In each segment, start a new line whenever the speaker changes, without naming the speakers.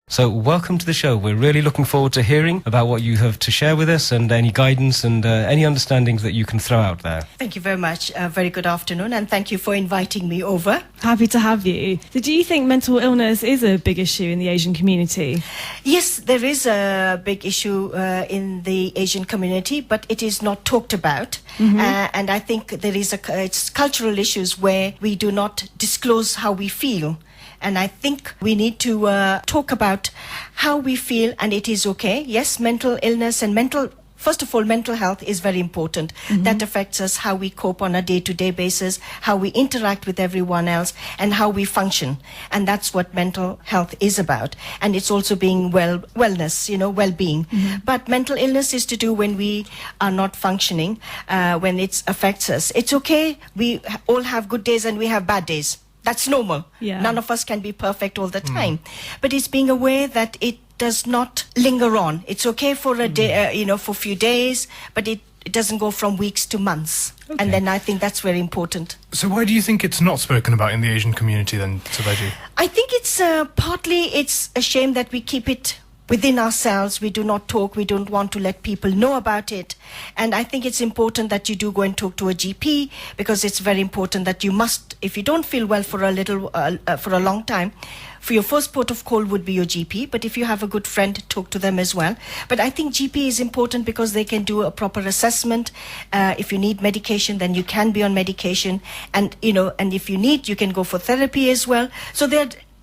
So welcome to the show. We're really looking forward to hearing about what you have to share with us and any guidance and any understandings that you can throw out there.
Thank you very much. Very good afternoon, and thank you for inviting me over.
Happy to have you. So do you think mental illness is a big issue in the Asian community?
Yes, there is a big issue in the Asian community, but it is not talked about. And I think there is it's cultural issues where we do not disclose how we feel. And I think we need to talk about how we feel, and it is okay. Yes, mental illness and first of all, mental health is very important. That affects us, how we cope on a day-to-day basis, how we interact with everyone else, and how we function. And that's what mental health is about. And it's also being wellness, well-being. But mental illness is to do when we are not functioning, when it affects us. It's okay. We all have good days and we have bad days. That's normal.
Yeah.
None of us can be perfect all the time. But it's being aware that it does not linger on. It's okay for a day, for a few days, but it doesn't go from weeks to months.
Okay.
And then I think that's very important.
So why do you think it's not spoken about in the Asian community then, Subhaji?
I think it's partly it's a shame that we keep it within ourselves. We do not talk. We don't want to let people know about it. And I think it's important that you do go and talk to a GP, because it's very important that you must, if you don't feel well for a long time, for your first port of call would be your GP. But if you have a good friend, talk to them as well. But I think GP is important because they can do a proper assessment. If you need medication, then you can be on medication. And, and if you need, you can go for therapy as well. So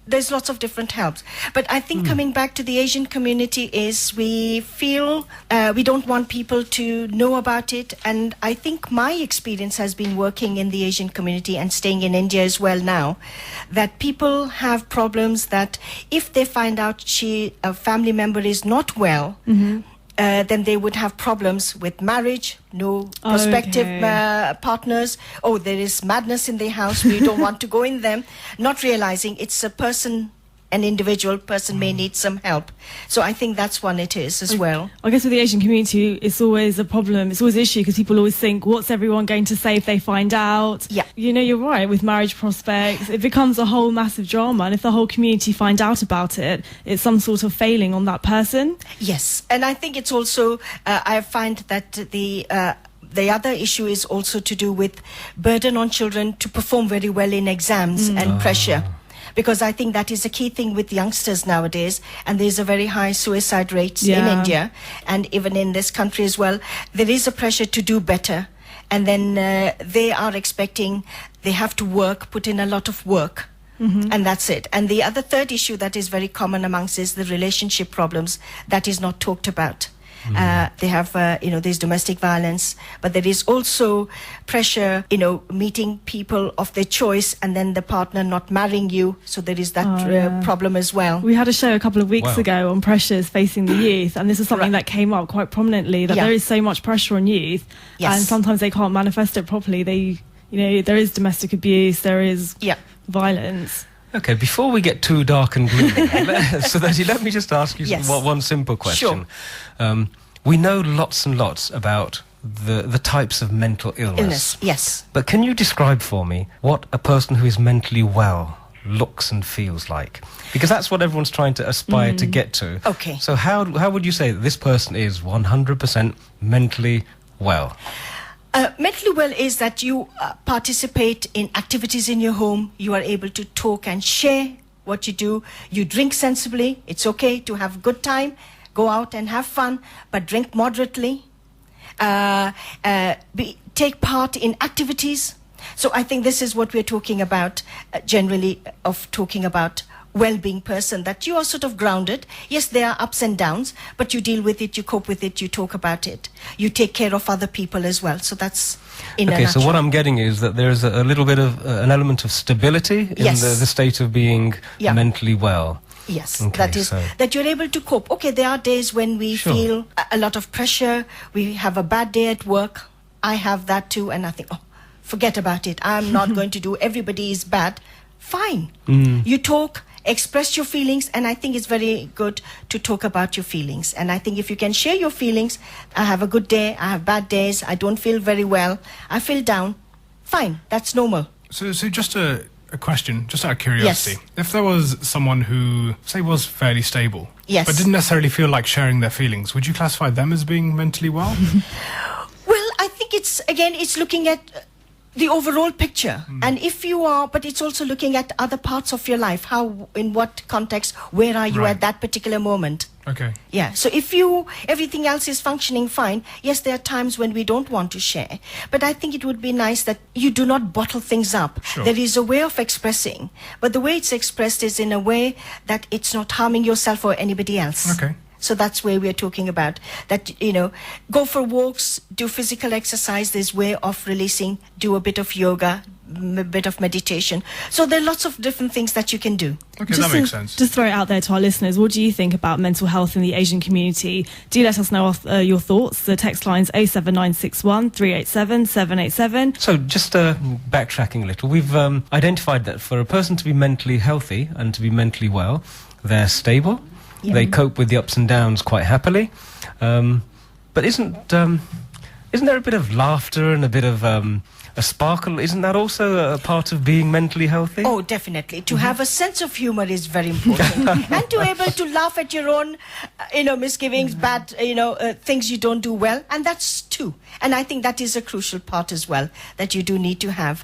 there's lots of different helps. But I think coming back to the Asian community is we feel we don't want people to know about it. And I think my experience has been working in the Asian community and staying in India as well now, that people have problems that if they find out a family member is not well, then they would have problems with marriage, no prospective partners. Oh, there is madness in the house. We don't want to go in them. Not realizing it's an individual person may need some help. So I think that's one it is as well.
I guess with the Asian community, it's always a problem. It's always an issue because people always think, what's everyone going to say if they find out?
Yeah.
You're right. With marriage prospects, it becomes a whole massive drama. And if the whole community find out about it, it's some sort of failing on that person.
Yes. And I think it's also, I find that the other issue is also to do with burden on children to perform very well in exams and pressure. Because I think that is a key thing with youngsters nowadays, and there's a very high suicide rates in India, and even in this country as well. There is a pressure to do better, and then they are expecting they have to work, put in a lot of work, and that's it. And the other third issue that is very common amongst is the relationship problems that is not talked about. They have, there's domestic violence, but there is also pressure, meeting people of their choice and then the partner not marrying you. So there is that problem as well.
We had a show a couple of weeks ago on pressures facing the youth, and this is something that came up quite prominently, that there is so much pressure on youth, and sometimes they can't manifest it properly. There is domestic abuse, there is violence.
Okay, before we get too dark and gloomy, Subhaji, let me just ask you one simple question.
Sure.
We know lots and lots about the types of mental illness.
Yes.
But can you describe for me what a person who is mentally well looks and feels like? Because that's what everyone's trying to aspire to get to.
Okay.
So how would you say that this person is 100% mentally well?
Mentally well is that you participate in activities in your home. You are able to talk and share what you do. You drink sensibly. It's okay to have a good time. Go out and have fun, but drink moderately. Take part in activities. So I think this is what we're talking about, generally, of talking about well-being person, that you are sort of grounded. Yes, there are ups and downs, but you deal with it, you cope with it, you talk about it. You take care of other people as well. So that's in a nutshell.
Okay, so what I'm getting is that there's a little bit of an element of stability in the state of being mentally well.
Yes,
okay,
that is that you're able to cope. Okay, there are days when we feel a lot of pressure. We have a bad day at work. I have that too, and I think, forget about it. I'm not going to do. Everybody is bad. Fine. You talk, express your feelings, and I think it's very good to talk about your feelings. And I think if you can share your feelings, I have a good day, I have bad days, I don't feel very well, I feel down. Fine, that's normal.
So just a a question, just out of curiosity.
Yes.
If there was someone who, say, was fairly stable,
Yes.
but didn't necessarily feel like sharing their feelings, would you classify them as being mentally well?
Well, I think it's looking at the overall picture. And if you are, but it's also looking at other parts of your life. How, in what context, where are you
Right.
at that particular moment?
Okay.
Yeah, so if everything else is functioning fine, yes, there are times when we don't want to share. But I think it would be nice that you do not bottle things up.
Sure.
There is a way of expressing, but the way it's expressed is in a way that it's not harming yourself or anybody else.
Okay.
So that's where we're talking about that, go for walks, do physical exercise. There's way of releasing, do a bit of yoga, a bit of meditation. So there are lots of different things that you can do.
Okay, that makes sense.
Just throw it out there to our listeners. What do you think about mental health in the Asian community? Do let us know your thoughts. The text line's 07961 387 787.
So just backtracking a little, we've identified that for a person to be mentally healthy and to be mentally well, they're stable.
Yeah.
They cope with the ups and downs quite happily. But isn't there a bit of laughter and a bit of a sparkle? Isn't that also a part of being mentally healthy?
Oh, definitely. To have a sense of humor is very important. And to be able to laugh at your own, misgivings, bad, things you don't do well. And that's too. And I think that is a crucial part as well, that you do need to have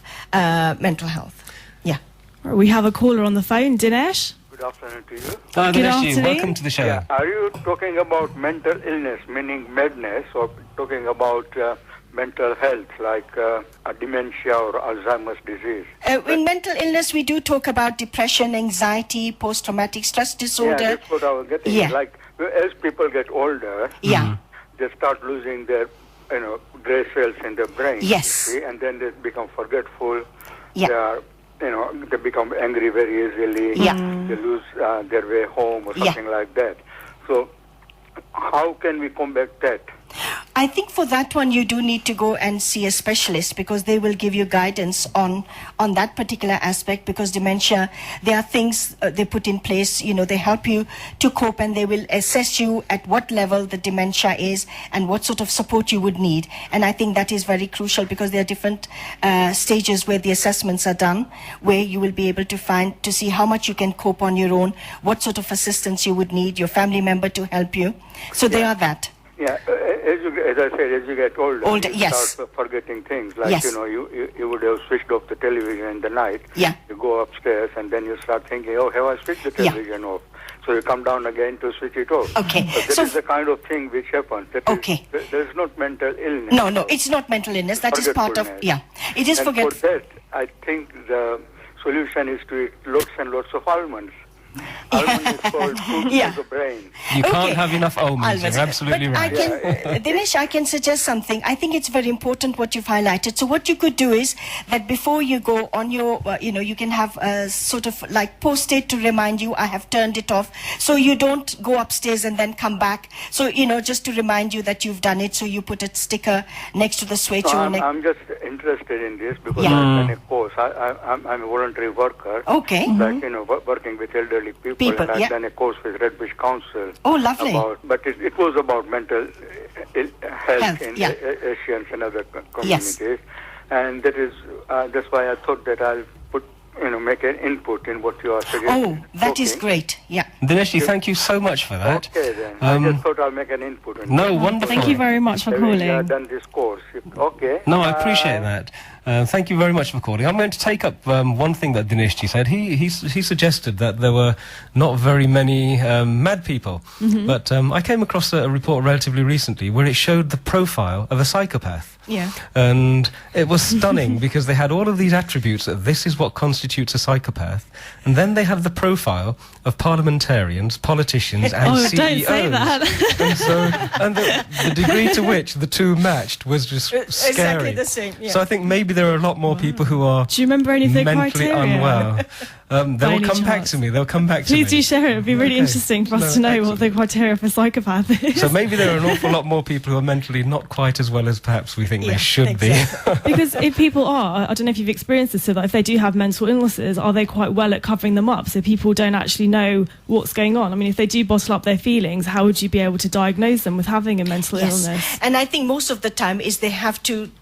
mental health. Yeah.
We have a caller on the phone, Dinesh.
Good afternoon to you.
Good afternoon.
Welcome to the show.
Yeah. Are you talking about mental illness, meaning madness, or talking about mental health, like dementia or Alzheimer's disease?
In mental illness, we do talk about depression, anxiety, post-traumatic stress disorder.
Yeah, that's what I was getting.
Yeah.
Like, as people get older,
Yeah.
they start losing their, gray cells in their brain.
Yes.
You see, and then they become forgetful.
Yeah.
They are, they become angry very easily.
Yeah.
They lose their way home or
Yeah.
something like that. So, how can we combat that?
I think for that one, you do need to go and see a specialist, because they will give you guidance on that particular aspect, because dementia, there are things they put in place, they help you to cope, and they will assess you at what level the dementia is and what sort of support you would need. And I think that is very crucial, because there are different stages where the assessments are done, where you will be able to see how much you can cope on your own, what sort of assistance you would need, your family member to help you. So they are that.
Yeah, as I said, as you get older, you
yes.
start forgetting things. Like,
Yes.
you would have switched off the television in the night.
Yeah.
You go upstairs and then you start thinking, oh, have I switched the
Yeah.
television off? So you come down again to switch it off.
Okay.
But that
So
is the kind of thing which happens.
Okay.
There is not mental illness.
No, it's not mental illness. That is part of,
Forgetfulness.
it is
And
forgetful.
for that, I think the solution is to eat lots and lots of almonds. Almond is called food
Yeah.
for the brain.
You can't
Okay.
have enough almonds. You're absolutely
but
right.
Dinesh, I can suggest something. I think it's very important what you've highlighted. So what you could do is that before you go on your, you can have a sort of like post-it to remind you, I have turned it off. So you don't go upstairs and then come back. So, just to remind you that you've done it. So you put a sticker next to the switch.
So
or
I'm just interested in this because
Yeah.
I've done a course. I'm a voluntary worker.
Okay.
Like, working with elderly people, and I've
yeah.
done a course with Red Bush Council.
Oh, lovely.
But it was about mental health in
yeah.
Asians and other communities. And that's why I thought that I'll make an input in what you are suggesting.
Oh, that is great. Yeah.
Dinesh, thank you so much for that.
Okay, then. I just thought I'll make an input. On
No,
that.
wonderful.
Thank you very much for calling.
I've done this course. Okay.
No, I appreciate that. Thank you very much for calling. I'm going to take up one thing that Dinesh said. He suggested that there were not very many mad people. But I came across a report relatively recently where it showed the profile of a psychopath.
Yeah.
And it was stunning because they had all of these attributes that this is what constitutes a psychopath. And then they had the profile of parliamentarians, politicians and CEOs.
Don't say that.
And the degree to which the two matched was just scary.
Exactly the same. Yeah.
So I think maybe there are a lot more people who are
Do you remember any of the
mentally
criteria?
unwell. They'll
any
come back
chance?
to me. They'll come back to me.
Please do share it. It would be really
Okay.
interesting for us to know what the criteria for psychopath is.
So maybe there are an awful lot more people who are mentally not quite as well as perhaps we think they should
exactly.
be.
Because if people are, I don't know if you've experienced this, so that if they do have mental illnesses, are they quite well at covering them up? So people don't actually know what's going on. I mean, if they do bottle up their feelings, how would you be able to diagnose them with having a mental illness?
And I think most of the time is they have to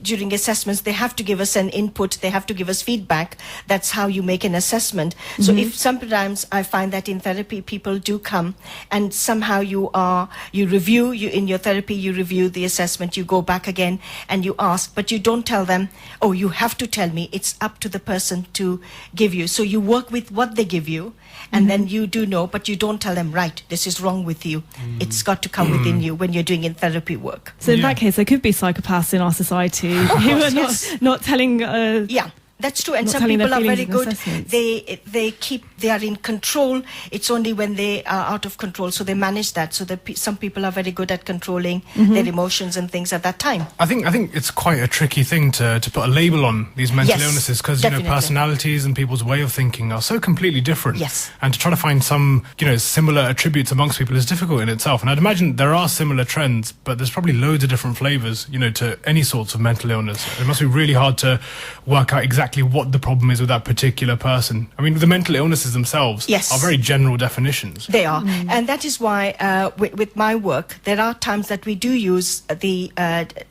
during assessments, they have to give us an input, they have to give us feedback. That's how you make an assessment. So if sometimes I find that in therapy people do come and somehow you review, in your therapy you review the assessment, you go back again and you ask, but you don't tell them, oh, you have to tell me. It's up to the person to give you. So you work with what they give you, and then you do know, but you don't tell them, right, this is wrong with you. It's got to come within you when you're doing in therapy work.
So in that case, there could be psychopaths in our society who are not telling...
That's true, and some people are very good. They are in control. It's only when they are out of control, so they manage that. So some people are very good at controlling their emotions and things at that time.
I think it's quite a tricky thing to put a label on these mental illnesses, because personalities and people's way of thinking are so completely different.
Yes.
And to try to find some similar attributes amongst people is difficult in itself. And I'd imagine there are similar trends, but there's probably loads of different flavors, to any sorts of mental illness. It must be really hard to work out exactly what the problem is with that particular person. I mean, the mental illnesses themselves are very general definitions.
They are. And that is why with my work, there are times that we do use the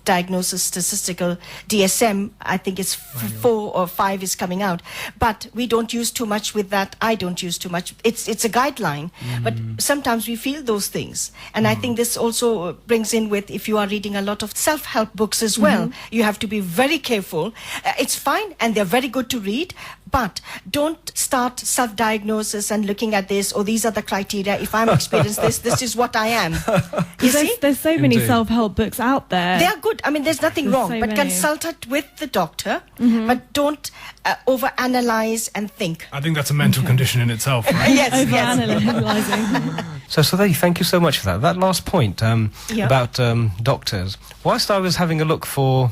diagnosis statistical DSM. I think it's 4 or 5 is coming out. But we don't use too much with that. I don't use too much. It's a guideline. But sometimes we feel those things. And I think this also brings in with, if you are reading a lot of self-help books as well, you have to be very careful. It's fine, and they're very good to read, but don't start self-diagnosis and looking at this, or these are the criteria. If I'm experienced this is what I am.
There's so many self-help books out there.
They are good. I mean, there's nothing wrong, but consult it with the doctor, but don't overanalyze and think.
I think that's a mental condition in itself, right?
Overanalyzing.
So Sudha, thank you so much for that. That last point about doctors. Whilst I was having a look for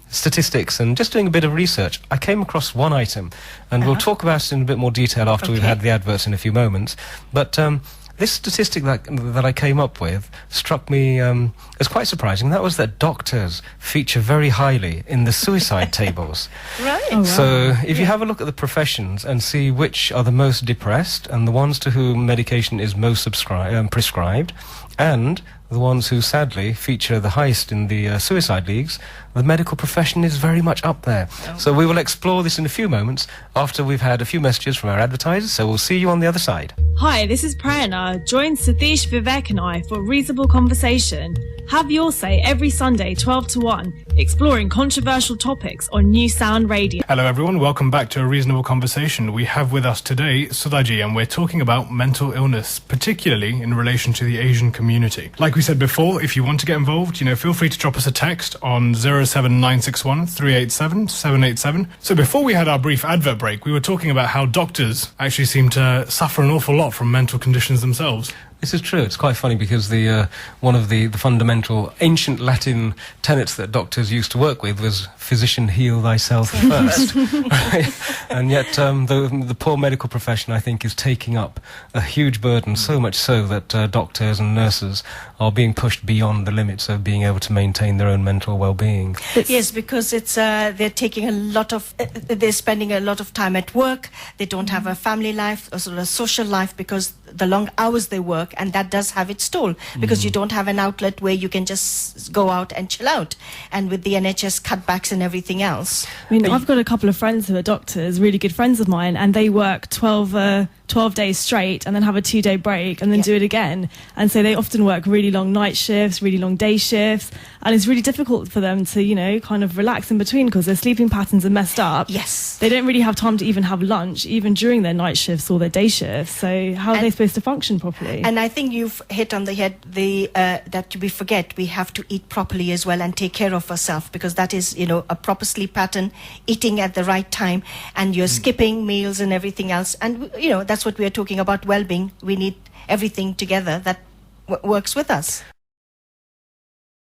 statistics and just doing a bit of research, I came across one item, and we'll talk about it in a bit more detail after we've had the adverts in a few moments. But this statistic that I came up with struck me as quite surprising. That was that doctors feature very highly in the suicide tables.
Right.
Oh, wow.
So if you have a look at the professions and see which are the most depressed and the ones to whom medication is most prescribed, and the ones who sadly feature the highest in the suicide leagues, the medical profession is very much up there. So we will explore this in a few moments after we've had a few messages from our advertisers, so we'll see you on the other side.
Hi, this is Prerna. Join Satish, Vivek and I for Reasonable Conversation. Have your say every Sunday 12 to 1, exploring controversial topics on nusound Radio.
Hello everyone, welcome back to A Reasonable Conversation. We have with us today Sudhaji, and we're talking about mental illness, particularly in relation to the Asian community. Like we said before, if you want to get involved, feel free to drop us a text on 07961 387 787. So before we had our brief advert break, we were talking about how doctors actually seem to suffer an awful lot from mental conditions themselves.
This is true. It's quite funny because one of the fundamental ancient Latin tenets that doctors used to work with was "physician, heal thyself first." Right? And yet the poor medical profession, I think, is taking up a huge burden, so much so that doctors and nurses are being pushed beyond the limits of being able to maintain their own mental well-being.
Yes, because it's they're taking they're spending a lot of time at work. They don't have a family life or sort of a social life because the long hours they work, and that does have its toll because you don't have an outlet where you can just go out and chill out. And with the NHS cutbacks and everything else.
I mean, I've got a couple of friends who are doctors, really good friends of mine, and they work 12 days straight and then have a 2-day break and then do it again. And so they often work really long night shifts, really long day shifts, and it's really difficult for them to, kind of relax in between because their sleeping patterns are messed up.
Yes.
They don't really have time to even have lunch, even during their night shifts or their day shifts. So how are they supposed to function properly?
And I think you've hit on the head that we forget we have to eat properly as well and take care of ourselves, because that is, a proper sleep pattern, eating at the right time, and you're skipping meals and everything else. And, that's what we are talking about, well-being. We need everything together that works with us.